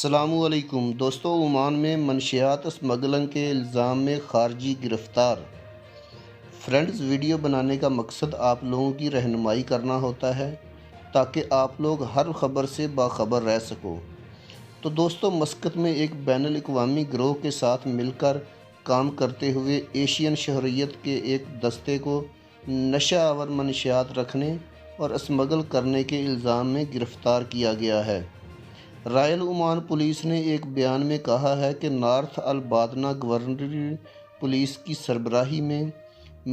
अस्सलामुअलैकुम दोस्तों, ओमान में मनशियात स्मगलिंग के इल्ज़ाम में खारजी गिरफ़्तार। फ्रेंड्स, वीडियो बनाने का मकसद आप लोगों की रहनुमाई करना होता है ताकि आप लोग हर ख़बर से बाखबर रह सको। तो दोस्तों, मस्कत में एक बैनुल अक़वामी गिरोह के साथ मिलकर काम करते हुए एशियन शहरियत के एक दस्ते को नशा आवर मनशियात रखने और स्मगल करने के इल्ज़ाम में गिरफ़्तार किया गया है। रॉयल ओमान पुलिस ने एक बयान में कहा है कि नॉर्थ अल बादना गवर्नरी पुलिस की सरबराही में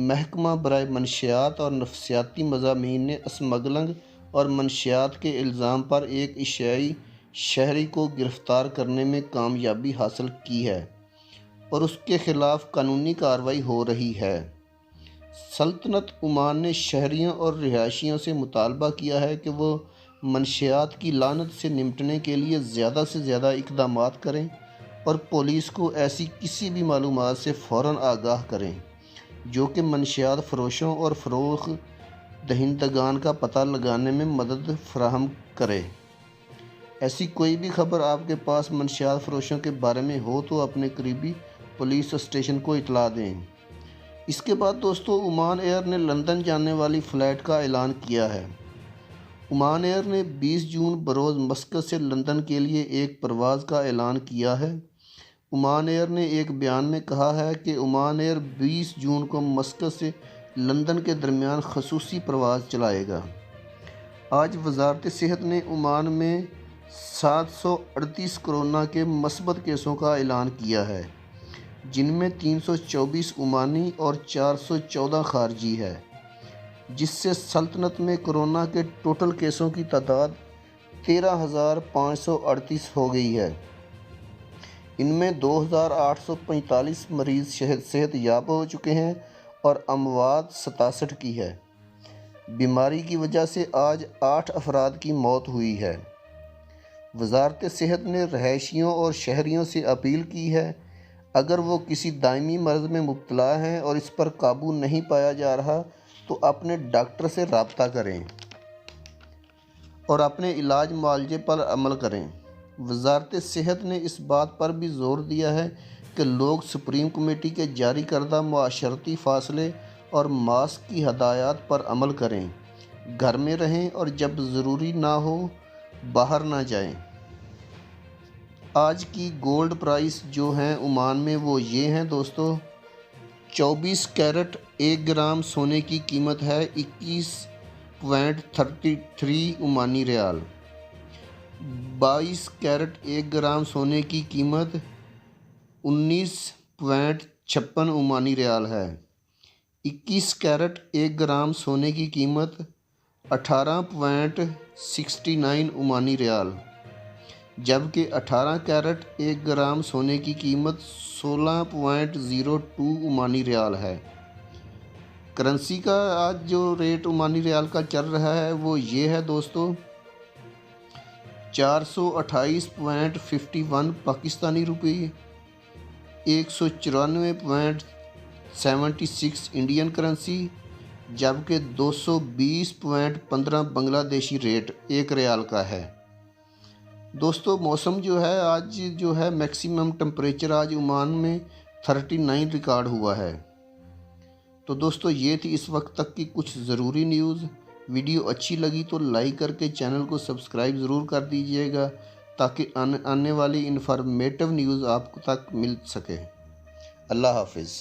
महकमा बराए मनशियात और नफसियाती मज़ामीन ने स्मगलिंग और मनशियात के इल्ज़ाम पर एक एशियाई शहरी को गिरफ़्तार करने में कामयाबी हासिल की है और उसके ख़िलाफ़ कानूनी कार्रवाई हो रही है। सल्तनत ओमान ने शहरियों और रिहायशियों से मुतालबा किया है कि वो मनशियात की लानत से निपटने के लिए ज़्यादा से ज़्यादा इक़दामात करें और पुलिस को ऐसी किसी भी मालूमात से फ़ौरन आगाह करें जो कि मनशियात फ़रोशों और फ़रोग़ दहिंदगान का पता लगाने में मदद फ़राहम करे। ऐसी कोई भी ख़बर आपके पास मनशियात फ़रोशों के बारे में हो तो अपने करीबी पुलिस स्टेशन को इतला दें। इसके बाद दोस्तों, ओमान एयर ने लंदन जाने वाली फ़्लाइट का ऐलान किया है। ओमान एयर ने 20 जून बरोज़ मस्कत से लंदन के लिए एक परवाज़ का ऐलान किया है। ओमान एयर ने एक बयान में कहा है कि ओमान एयर 20 जून को मस्कत से लंदन के दरमियान ख़ुसूसी परवाज़ चलाएगा। आज वज़ारत सेहत ने ओमान में 738 कोरोना के मस्बत केसों का ऐलान किया है, जिनमें 324 ओमानी और 414 खारजी है, जिससे सल्तनत में कोरोना के टोटल केसों की तादाद 13,538 हो गई है। इनमें 2,845 मरीज़ सेहत याब हो चुके हैं और अमवात 67 की है। बीमारी की वजह से आज 8 अफराद की मौत हुई है। वज़ारत सेहत ने रहायशियों और शहरियों से अपील की है, अगर वो किसी दायमी मर्ज़ में मुब्तला हैं और इस पर काबू नहीं पाया जा रहा तो अपने डॉक्टर से रब्ता करें और अपने इलाज मुआलजे पर अमल करें। वज़ारत सेहत ने इस बात पर भी ज़ोर दिया है कि लोग सुप्रीम कमेटी के जारी करदा मुआशरती फ़ासले और मास्क की हदायत पर अमल करें, घर में रहें और जब ज़रूरी ना हो बाहर ना जाएं। आज की गोल्ड प्राइस जो हैं ओमान में वो ये हैं दोस्तों। 24 कैरेट 1 ग्राम सोने की कीमत है 21.33 ओमानी रियाल। 22 कैरेट 1 ग्राम सोने की कीमत 19.56 ओमानी रियाल है। 21 कैरेट 1 ग्राम सोने की कीमत 18.69 ओमानी रियाल, जबकि 18 कैरेट 1 ग्राम सोने की कीमत 16.02 ओमानी रियाल है। करेंसी का आज जो रेट ओमानी रियाल का चल रहा है वो ये है दोस्तों, 428.51 पाकिस्तानी रुपये, 194.76 इंडियन करेंसी, जबकि 220.15 बांग्लादेशी रेट 1 रियाल का है। दोस्तों, मौसम जो है आज जो है मैक्सिमम टेम्परेचर आज ओमान में 39 रिकॉर्ड हुआ है। तो दोस्तों, ये थी इस वक्त तक की कुछ ज़रूरी न्यूज़। वीडियो अच्छी लगी तो लाइक करके चैनल को सब्सक्राइब ज़रूर कर दीजिएगा ताकि आने वाली इन्फॉर्मेटिव न्यूज़ आपको तक मिल सके। अल्लाह हाफिज़।